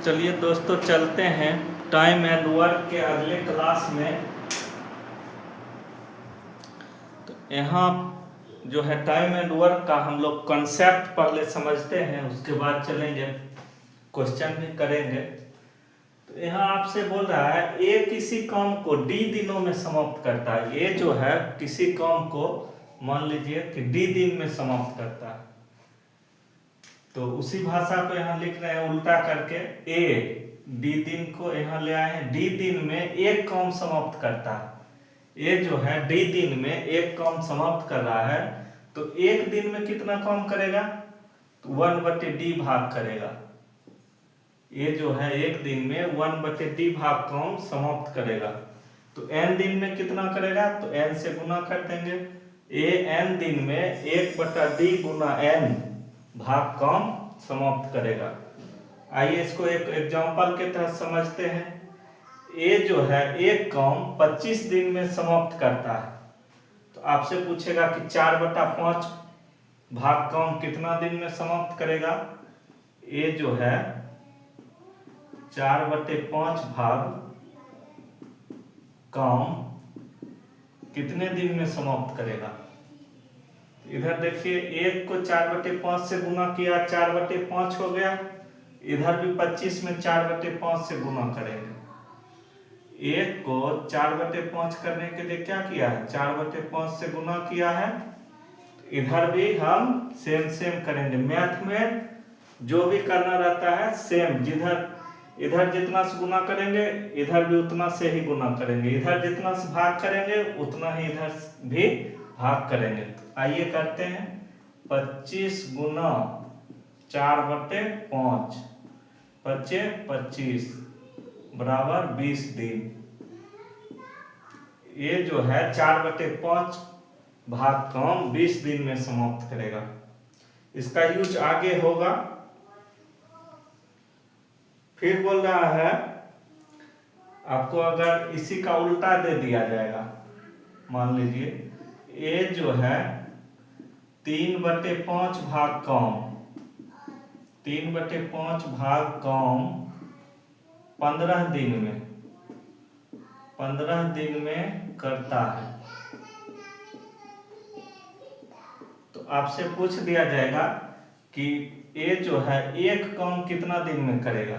चलिए दोस्तों चलते हैं टाइम एंड वर्क के अगले क्लास में। तो यहाँ जो है टाइम एंड वर्क का हम लोग कंसेप्ट पहले समझते हैं, उसके बाद चलेंगे क्वेश्चन भी करेंगे। तो यहाँ आपसे बोल रहा है ए किसी काम को डी दिनों में समाप्त करता है। ए जो है किसी काम को मान लीजिए कि डी दिन में समाप्त करता है, तो उसी भाषा को यहाँ लिख रहे हैं उल्टा करके। ए डी दिन को यहाँ ले आए हैं, डी दिन में एक काम समाप्त करता है। ए जो है डी दिन में एक काम समाप्त कर रहा है, तो एक दिन में कितना काम करेगा, तो 1/d भाग करेगा। ए जो है एक दिन में 1/d भाग काम समाप्त करेगा। तो n दिन में कितना करेगा, तो n से गुना कर देंगे। ए n दिन में 1/d गुना n भाग काम समाप्त करेगा। आइए इसको एक एग्जांपल के तहत समझते हैं। ए जो है एक काम 25 दिन में समाप्त करता है, तो आपसे पूछेगा कि 4/5 भाग काम कितना दिन में समाप्त करेगा। ए जो है 4/5 भाग काम कितने दिन में समाप्त करेगा। इधर देखिए एक को 4/5 से गुना किया, 4/5 हो गया। इधर भी 25 में 4/5 से गुना करेंगे। एक को 4/5 करने के लिए क्या किया है, 4/5 से गुना किया है। इधर भी हम सेम करेंगे। मैथ में जो भी करना रहता है सेम, जिधर इधर जितना से गुना करेंगे इधर भी उतना से ही गुना करेंगे, इधर जितना से भाग करेंगे उतना ही इधर भी भाग करेंगे। तो आइए करते हैं। 25 गुना 4/5 25 25 बराबर 20 दिन। ये जो है 4/5 भाग काम 20 दिन में समाप्त करेगा। इसका यूज आगे होगा। फिर बोल रहा है आपको अगर इसी का उल्टा दे दिया जाएगा, मान लीजिए ए जो है 3/5 भाग काम 3/5 भाग काम 15 दिन में 15 दिन में करता है। तो आपसे पूछ दिया जाएगा कि ए जो है एक काम कितना दिन में करेगा,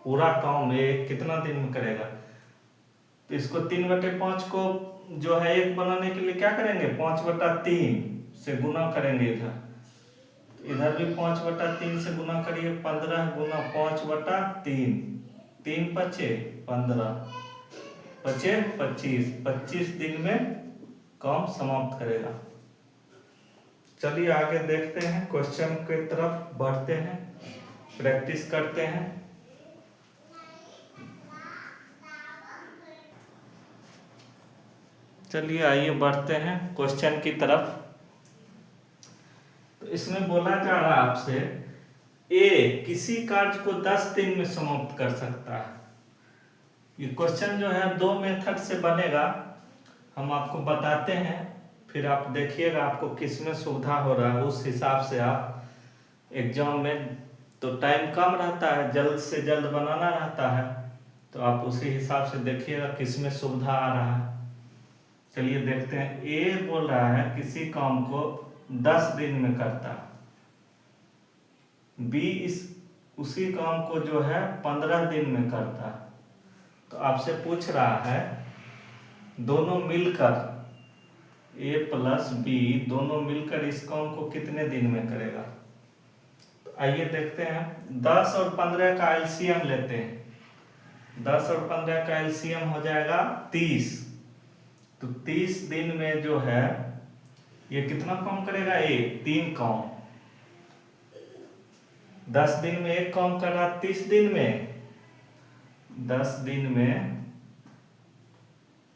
पूरा काम ए कितना दिन में करेगा। तो इसको 3/5 को जो है एक बनाने के लिए क्या करेंगे, 5/3 से गुना करेंगे। इधर भी 5/3 से गुना करिए। 15 गुना 5/3 3 पचे 15 पचे 25 25 दिन में काम समाप्त करेगा। चलिए आगे देखते हैं, क्वेश्चन की तरफ बढ़ते हैं, प्रैक्टिस करते हैं। चलिए आइए बढ़ते हैं क्वेश्चन की तरफ। तो इसमें बोला जा रहा है आपसे ए किसी कार्य को 10 दिन में समाप्त कर सकता है। ये क्वेश्चन जो है दो मेथड से बनेगा, हम आपको बताते हैं, फिर आप देखिएगा आपको किसमें सुविधा हो रहा है, उस हिसाब से आप एग्जाम में तो टाइम कम रहता है, जल्द से जल्द बनाना रहता है, तो आप उसी हिसाब से देखिएगा किसमें सुविधा आ रहा है। चलिए देखते हैं। ए बोल रहा है किसी काम को 10 दिन में करता है, बी उसी काम को जो है 15 दिन में करता है। तो आपसे पूछ रहा है दोनों मिलकर ए प्लस बी दोनों मिलकर इस काम को कितने दिन में करेगा। तो आइए देखते हैं। 10 और 15 का एलसीएम लेते हैं। 10 और 15 का एलसीएम हो जाएगा 30। तो 30 दिन में जो है ये कितना काम करेगा, ए 3 काम। 10 दिन में एक काम कर रहा, 30 दिन में 10 दिन में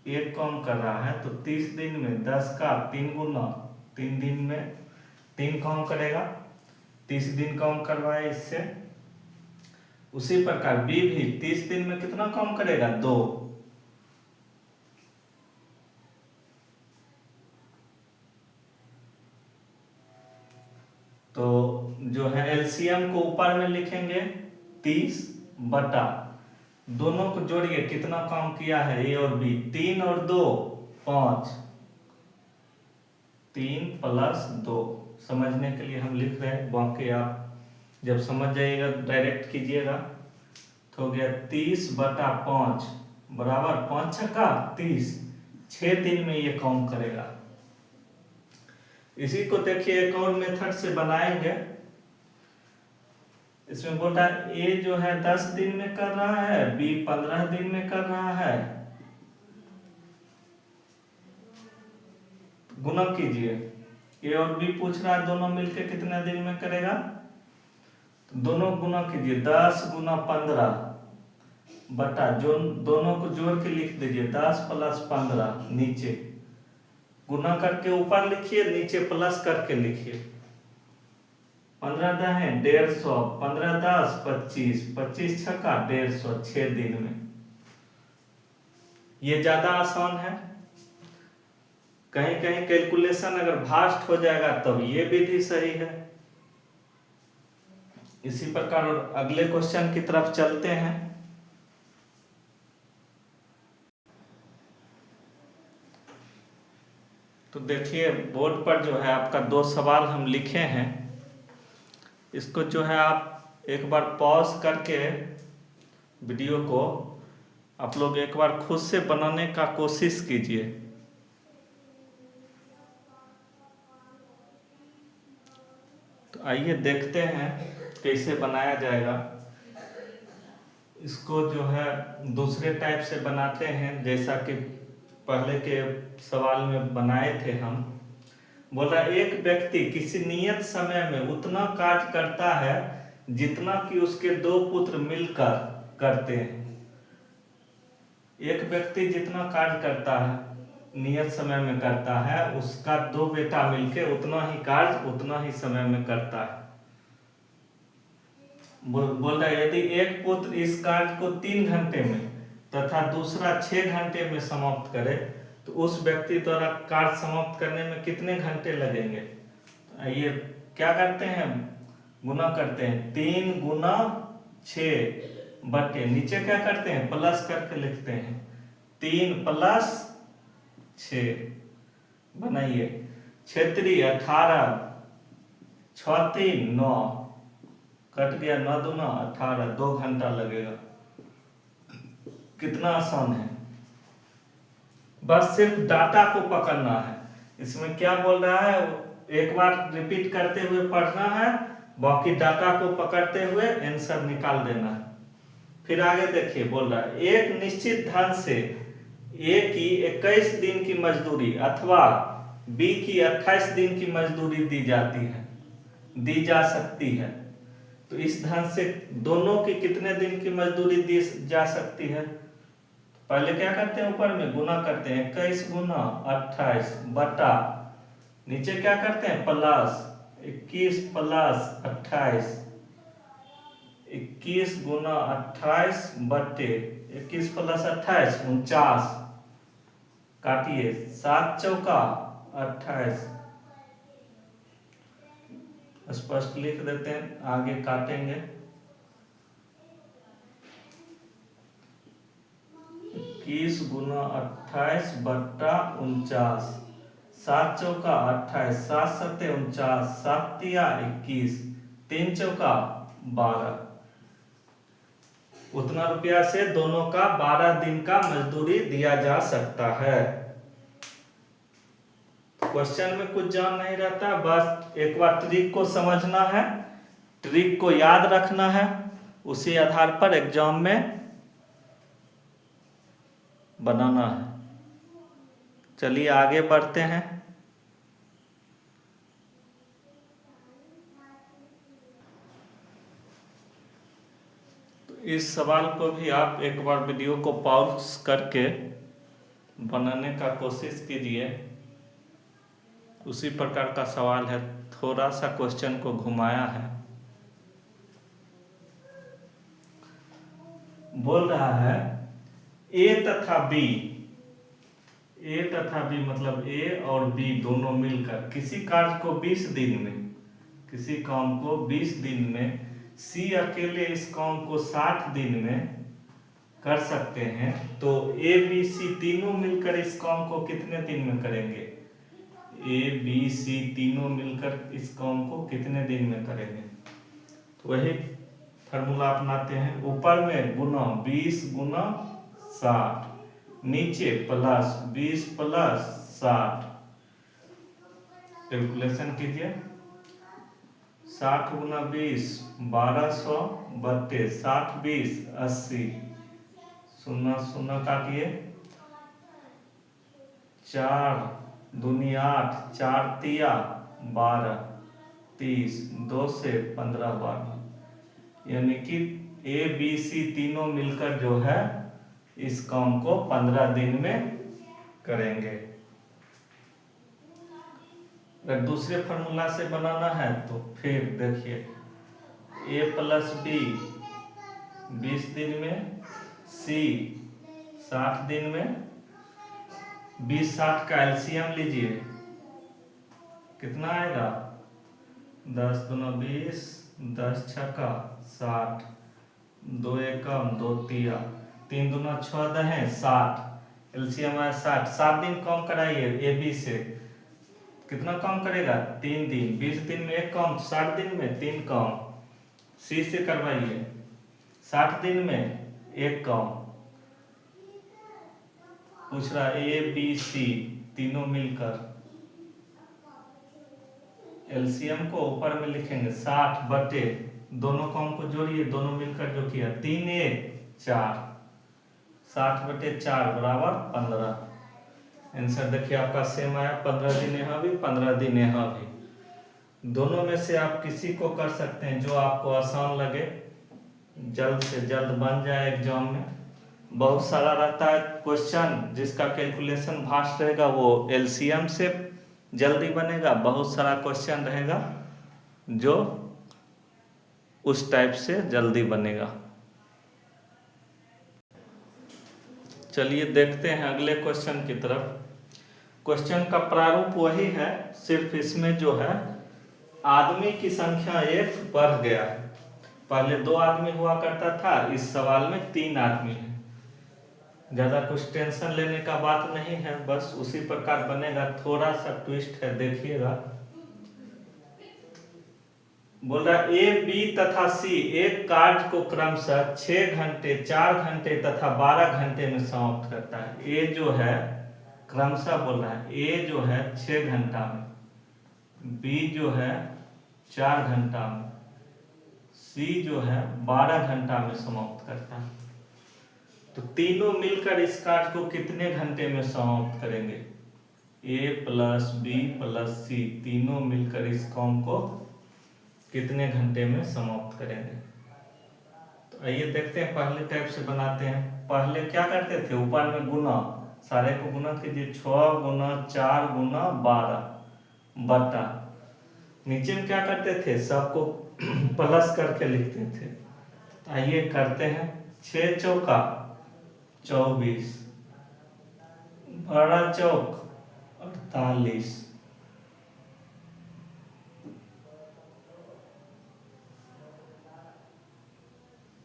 एक काम कर रहा है, तो 30 दिन में 10 का 3 गुना 3 दिन में 3 काम करेगा। 30 दिन काम करवाए इससे। उसी प्रकार बी भी 30 दिन में कितना काम करेगा, 2। तो जो है एलसीएम को ऊपर में लिखेंगे 30 बटा दोनों को जोड़िए, कितना काम किया है ए और बी, 3 और 2 5, 3 + 2। समझने के लिए हम लिख रहे हैं, बाकी आप जब समझ जाइएगा डायरेक्ट कीजिएगा। तो हो गया 30/5 बराबर 5 छक्का 30, 6 दिन में ये काम करेगा। इसी को देखिए एक और मेथड से बनाएंगे। इसमें बोल रहा है ए जो है 10 दिन में कर रहा है, बी 15 दिन में कर रहा है। गुना कीजिए, ए और बी पूछ रहा है दोनों मिलके कितने दिन में करेगा, तो दोनों गुना कीजिए, 10 × 15 बटा जो दोनों को जोड़ के लिख दीजिए 10 + 15, नीचे गुना करके ऊपर लिखिए, नीचे प्लस करके लिखिए। 15 दहें 150, 15 × 10 25, 25 छक्का 150, 6 दिन में। ये ज्यादा आसान है। कहीं कहीं कैलकुलेशन अगर फास्ट हो जाएगा तब ये विधि सही है। इसी प्रकार और अगले क्वेश्चन की तरफ चलते हैं। तो देखिए बोर्ड पर जो है आपका 2 सवाल हम लिखे हैं। इसको जो है आप एक बार पॉज करके वीडियो को आप लोग एक बार खुद से बनाने का कोशिश कीजिए। तो आइए देखते हैं कैसे बनाया जाएगा। इसको जो है दूसरे टाइप से बनाते हैं, जैसा कि पहले के सवाल में बनाए थे हम। बोल रहा है एक व्यक्ति किसी नियत समय में उतना कार्य करता है जितना कि उसके 2 पुत्र मिलकर करते हैं। एक व्यक्ति जितना कार्य करता है नियत समय में करता है, उसका 2 बेटा मिलके उतना ही कार्य उतना ही समय में करता है। बोल रहा है यदि एक पुत्र इस कार्य को 3 घंटे में तथा दूसरा 6 घंटे में समाप्त करे तो उस व्यक्ति द्वारा कार्य समाप्त करने में कितने घंटे लगेंगे। ये क्या करते हैं, गुना करते हैं, 3 × 6 बटे नीचे क्या करते हैं प्लस करके लिखते हैं, 3 + 6 बनाइए। क्षेत्रीय 18, 6 3 9 कट गया, 9 2 18, 2 घंटा लगेगा। कितना आसान है, बस सिर्फ डाटा को पकड़ना है। इसमें क्या बोल रहा है, एक बार रिपीट करते हुए पढ़ना है, बाकी डाटा को पकड़ते हुए आंसर निकाल देना है। फिर आगे देखिए बोल रहा है एक निश्चित धन से ए की 21 दिन की मजदूरी अथवा बी की 28 दिन की मजदूरी दी जा सकती है। तो इस धन से दोनों की कितने दिन की मजदूरी दी जा सकती है। पहले क्या करते हैं, ऊपर में गुना करते हैं, 21 × 28 बटा नीचे क्या करते हैं प्लस 21 + 28, 21 × 28 बटे 21 + 28 49, काटिए 7 चौका 28, स्पष्ट लिख देते हैं, आगे काटेंगे। 21 × 28 बटा 49, 7 चौका 28, 7 7 49, 7 तिया 21, 3 चौका 12। उतना रुपया से दोनों का 12 दिन का मजदूरी दिया जा सकता है। क्वेश्चन में कुछ जान नहीं रहता, बस एक बार ट्रिक को समझना है, ट्रिक को याद रखना है, उसी आधार पर एग्जाम में बनाना है। चलिए आगे बढ़ते हैं। तो इस सवाल को भी आप एक बार वीडियो को पॉज करके बनाने का कोशिश कीजिए। उसी प्रकार का सवाल है, थोड़ा सा क्वेश्चन को घुमाया है। बोल रहा है ए तथा बी मतलब ए और बी दोनों मिलकर किसी कार्य को 20 दिन में, किसी काम को 20 दिन में सी अकेले इस काम को 60 दिन में कर सकते हैं, तो ए बी सी तीनों मिलकर इस काम को कितने दिन में करेंगे? ए बी सी तीनों मिलकर इस काम को कितने दिन में करेंगे? तो वही फार्मूला अपनाते हैं। ऊपर में गुना 20 गुना 60, नीचे प्लस 20 प्लस 60। कैलकुलेशन कीजिए। 60 गुना 20 1200 बट्टे 60 20 80, शून्य शून्य काटिए। 4 दूनी 8, 4 तिया 12, 30, 2 से 15 12, यानी कि ए बी सी तीनों मिलकर जो है इस काम को 15 दिन में करेंगे। अगर दूसरे फार्मूला से बनाना है तो फिर देखिए, ए प्लस बी 20 दिन में, सी 60 दिन में। 20 60 का एलसीएम लीजिए, कितना आएगा? 10 दूना 20, 10 छक्का 60, 2 एकम 2 तिया, 3 दूना 6 दहें 60, एलसीएम है 60। 7 दिन कम कराइए ए बी से, कितना कम करेगा? 3 दिन। 20 दिन में 1 कम, 60 दिन में 3 कम। सी से करवाइए, 60 दिन में 1 कम। पूछ रहा ए बी सी तीनों मिलकर, एलसीएम को ऊपर में लिखेंगे 60 बटे, दोनों कम को जोड़िए, दोनों मिलकर जो किया 3 1 4, 60 बटे 4 बराबर 15। आंसर देखिए आपका सेम आया। 15 दिन यहाँ भी, 15 दिन यहाँ भी। दोनों में से आप किसी को कर सकते हैं जो आपको आसान लगे, जल्द से जल्द बन जाए एग्जाम में। बहुत सारा रहता है क्वेश्चन जिसका कैलकुलेशन फास्ट रहेगा, वो एलसीएम से जल्दी बनेगा। बहुत सारा क्वेश्चन रहेगा जो उस टाइप से जल्दी बनेगा। चलिए देखते हैं अगले क्वेश्चन की तरफ। क्वेश्चन का प्रारूप वही है, सिर्फ इसमें जो है आदमी की संख्या 1 बढ़ गया है। पहले 2 आदमी हुआ करता था, इस सवाल में 3 आदमी है। ज्यादा कुछ टेंशन लेने का बात नहीं है, बस उसी प्रकार बनेगा। थोड़ा सा ट्विस्ट है, देखिएगा। बोल रहा ए बी तथा सी एक कार्य को क्रमशः 6 घंटे 4 घंटे तथा 12 घंटे में समाप्त करता है। ए जो है क्रमशः बोल रहा है, ए जो है 6 घंटा में, बी जो है 4 घंटा में, सी जो है 12 घंटा में समाप्त करता है। तो तीनों मिलकर इस कार्य को कितने घंटे में समाप्त करेंगे? ए प्लस बी प्लस सी तीनों मिलकर इस काम को कितने घंटे में समाप्त करेंगे? तो आइए देखते हैं, पहले टाइप से बनाते हैं। पहले क्या करते थे? ऊपर में गुना, सारे को गुना कीजिए। 6 गुना 4 गुना 12 बटा, नीचे में क्या करते थे? सबको प्लस करके लिखते थे। आइए करते हैं। 6 चौका 24, 12 चौक 48,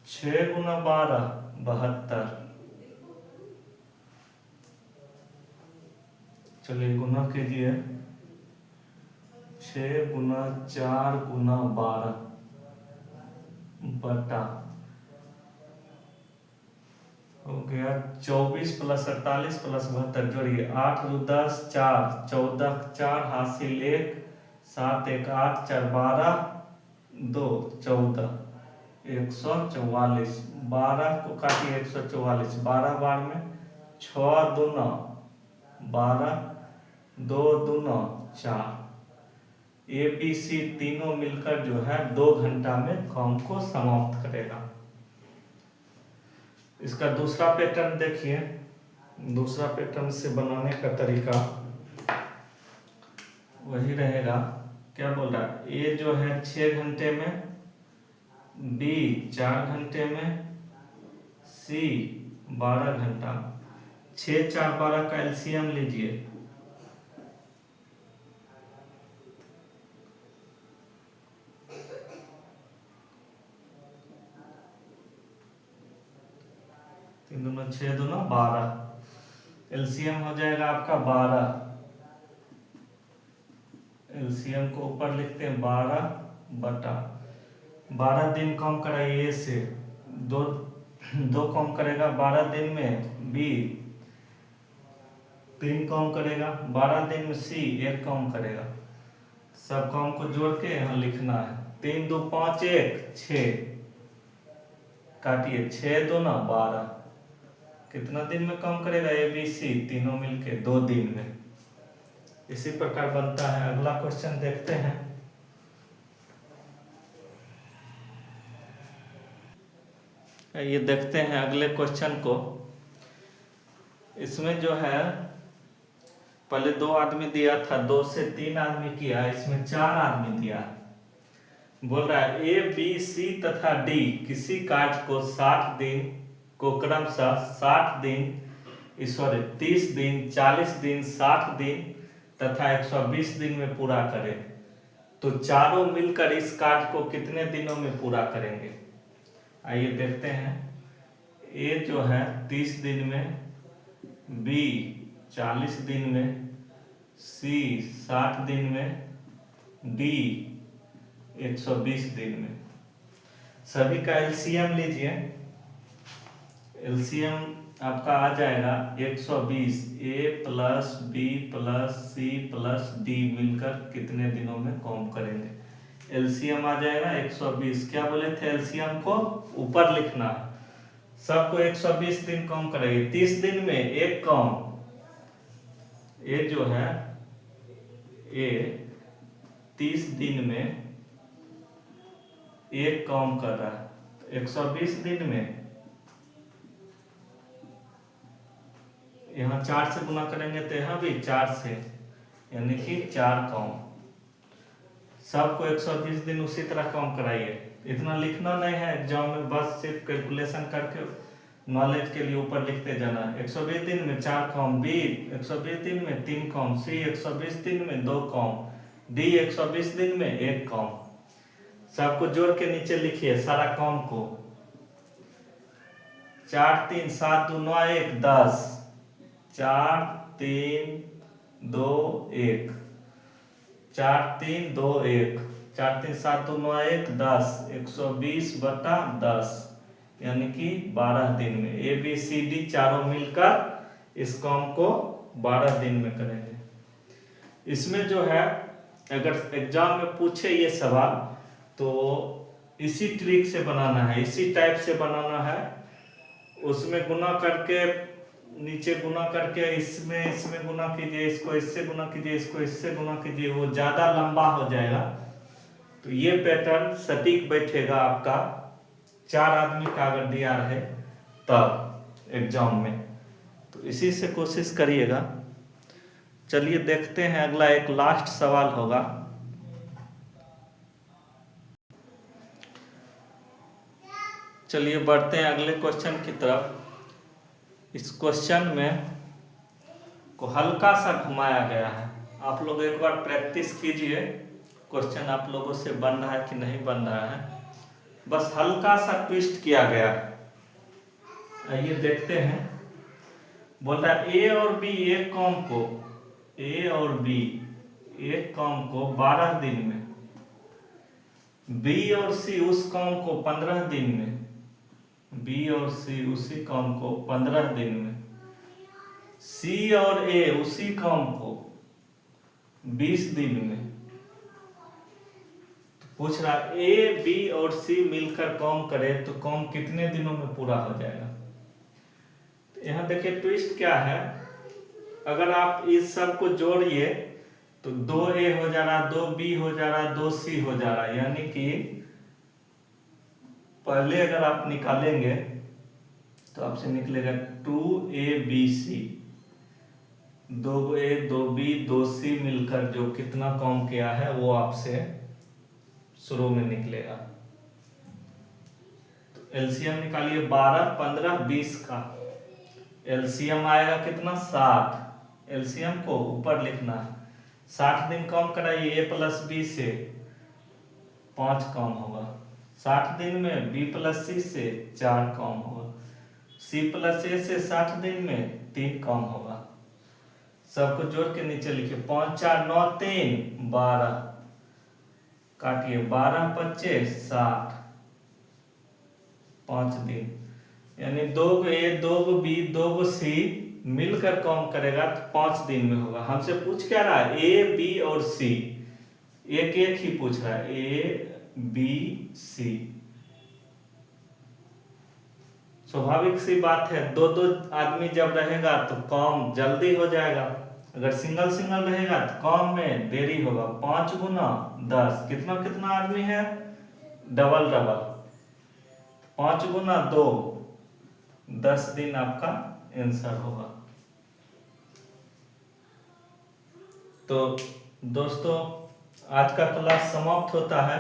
6 गुना 12 72। चलिए गुना कीजिए। 6 गुना 4 गुना 12 बटा, हो गया 24 प्लस 48 प्लस 72, जोड़िए 8 2 10 4 14 4 हासिल 1 7 1 8 4 12 2 14 144। 12 को काटिए 144, 12 बार में 6 दूना 12, 2 दूना 4। ए बी सी तीनों मिलकर जो है 2 घंटा में काम को समाप्त करेगा। इसका दूसरा पैटर्न देखिए। दूसरा पैटर्न से बनाने का तरीका वही रहेगा। क्या बोल रहा है? ए जो है 6 घंटे में, बी 4 घंटे में, सी 12 घंटा। 6 4 12 का एलसीएम लीजिए। तीन दूना 6 दूना 12, एलसीएम हो जाएगा आपका 12। एलसीएम को ऊपर लिखते हैं 12 दिन कम कराइए से, दो कम करेगा 12 दिन में बी, 3 कम करेगा 12 दिन में सी, 1 कम करेगा। सब कम को जोड़ के यहाँ लिखना है। 3 2 5 1 6, काटिए 6 2 ना 12, कितना दिन में कम करेगा ए बी सी तीनों मिलके 2 दिन में। इसी प्रकार बनता है। अगला क्वेश्चन देखते हैं। ये देखते हैं अगले क्वेश्चन को। इसमें जो है पहले 2 आदमी दिया था, 2 से 3 आदमी किया, इसमें 4 आदमी दिया। बोल रहा है ए बी सी तथा डी किसी कार्य को 60 दिन को क्रमशः 60 दिन 30 दिन 40 दिन 60 दिन तथा 120 दिन में पूरा करें, तो चारों मिलकर इस कार्य को कितने दिनों में पूरा करेंगे। आइए देखते हैं। ए जो है 30 दिन में, बी 40 दिन में, सी 60 दिन में, डी 120 दिन में। सभी का एलसीएम लीजिए। एलसीएम आपका आ जाएगा 120। A plus B plus C plus D मिलकर कितने दिनों में काम करेंगे। एलसीएम आ जाएगा 120। क्या बोले थे, एलसीएम को ऊपर लिखना, सबको 120 दिन कम करेंगे। 30 दिन में एक कम, ए जो है ए 30 दिन में एक काम कर रहा है, 120 दिन में यहाँ 4 से गुना करेंगे तो यहाँ भी 4 से, यानी कि 4 काम। सबको 120 दिन उसी तरह काम कराइए। इतना लिखना नहीं है एग्जाम में, बस सिर्फ कैलकुलेशन करके नॉलेज के लिए ऊपर लिखते जाना। 120 दिन में 4 काम, बी 120 दिन में 3 काम, सी 120 दिन में 2 काम, डी 120 दिन में 1 काम। सबको जोड़ के नीचे लिखिए सारा काम को। 4 3 7 2 9 1 10, 4 3 2 1, 4 3 2 1, 4 3 7 2 9 1 10, 120/10 यानी कि 12 दिन में ए बी सी डी चारों मिलकर इस काम को 12 दिन में करेंगे। इसमें जो है अगर एग्जाम में पूछे ये सवाल तो इसी ट्रिक से बनाना है, इसी टाइप से बनाना है। उसमें गुना करके, नीचे गुना करके इसमें गुना कीजिए, इसको इससे गुना कीजिए, इसको इससे गुना कीजिए, वो ज़्यादा लंबा हो जाएगा। तो ये पैटर्न सटीक बैठेगा आपका। 4 आदमी का अगर दिया है तब एग्जाम में, तो इसी से कोशिश करिएगा। चलिए देखते हैं अगला, एक लास्ट सवाल होगा। चलिए बढ़ते हैं अगले क्वेश्चन की तरफ। इस क्वेश्चन में को हल्का सा घुमाया गया है। आप लोग एक बार प्रैक्टिस कीजिए, क्वेश्चन आप लोगों से बन रहा है कि नहीं बन रहा है। बस हल्का सा ट्विस्ट किया गया है। आइए देखते हैं। बोल रहा है ए और बी एक काम को, ए और बी एक काम को 12 दिन में, बी और सी उस काम को 15 दिन में, बी और सी उसी काम को 15 दिन में, सी और ए उसी काम को 20 दिन में। तो पूछ रहा ए बी और सी मिलकर काम करे तो काम कितने दिनों में पूरा हो जाएगा। तो यहाँ देखिए ट्विस्ट क्या है। अगर आप इस सब को जोड़िए तो 2a हो जा रहा, 2b हो जा रहा, 2c हो जा रहा, यानी कि पहले अगर आप निकालेंगे तो आपसे निकलेगा 2abc, 2a 2b 2c मिलकर जो कितना काम किया है वो आपसे शुरू में निकलेगा। तो एलसीएम निकालिए 12 15 20 का। एलसीएम आएगा कितना 60। एलसीएम को ऊपर लिखना है। 60 दिन कम कराइए, ए प्लस बी से 5 कम होगा। 60 दिन में बी प्लस सी से 4 कम होगा। C+A से 60 दिन में 3 काम होगा। सबको जोड़ के नीचे लिखिए 5 4 9 3 12, काटिए 12 25 60, 5 दिन, यानी 2 को A 2 को B 2 को C मिलकर काम करेगा तो 5 दिन में होगा। हमसे पूछ क्या रहा है, A B और C, एक एक ही पूछ रहा है, A B C। स्वाभाविक सी बात है, दो दो आदमी जब रहेगा तो काम जल्दी हो जाएगा, अगर सिंगल सिंगल रहेगा तो काम में देरी होगा। 5 गुना 10, कितना कितना आदमी है, डबल डबल, 5 गुना 2 10 दिन आपका आंसर होगा। तो दोस्तों आज का क्लास समाप्त होता है,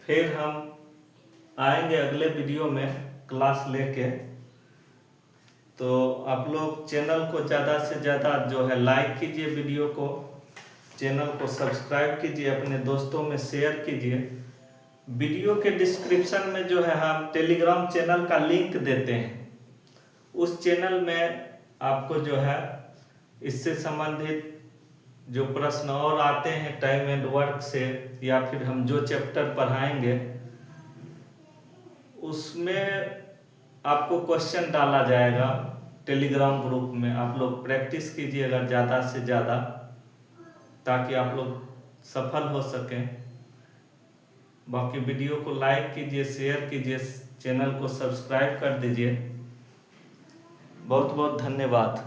फिर हम आएंगे अगले वीडियो में क्लास लेके। तो आप लोग चैनल को ज़्यादा से ज़्यादा जो है लाइक कीजिए, वीडियो को, चैनल को सब्सक्राइब कीजिए, अपने दोस्तों में शेयर कीजिए। वीडियो के डिस्क्रिप्शन में जो है हम टेलीग्राम चैनल का लिंक देते हैं, उस चैनल में आपको जो है इससे संबंधित जो प्रश्न और आते हैं टाइम एंड वर्क से, या फिर हम जो चैप्टर पढ़ाएंगे उसमें आपको क्वेश्चन डाला जाएगा टेलीग्राम ग्रुप में। आप लोग प्रैक्टिस कीजिएगा ज़्यादा से ज़्यादा, ताकि आप लोग सफल हो सकें। बाकी वीडियो को लाइक कीजिए, शेयर कीजिए, चैनल को सब्सक्राइब कर दीजिए। बहुत बहुत धन्यवाद।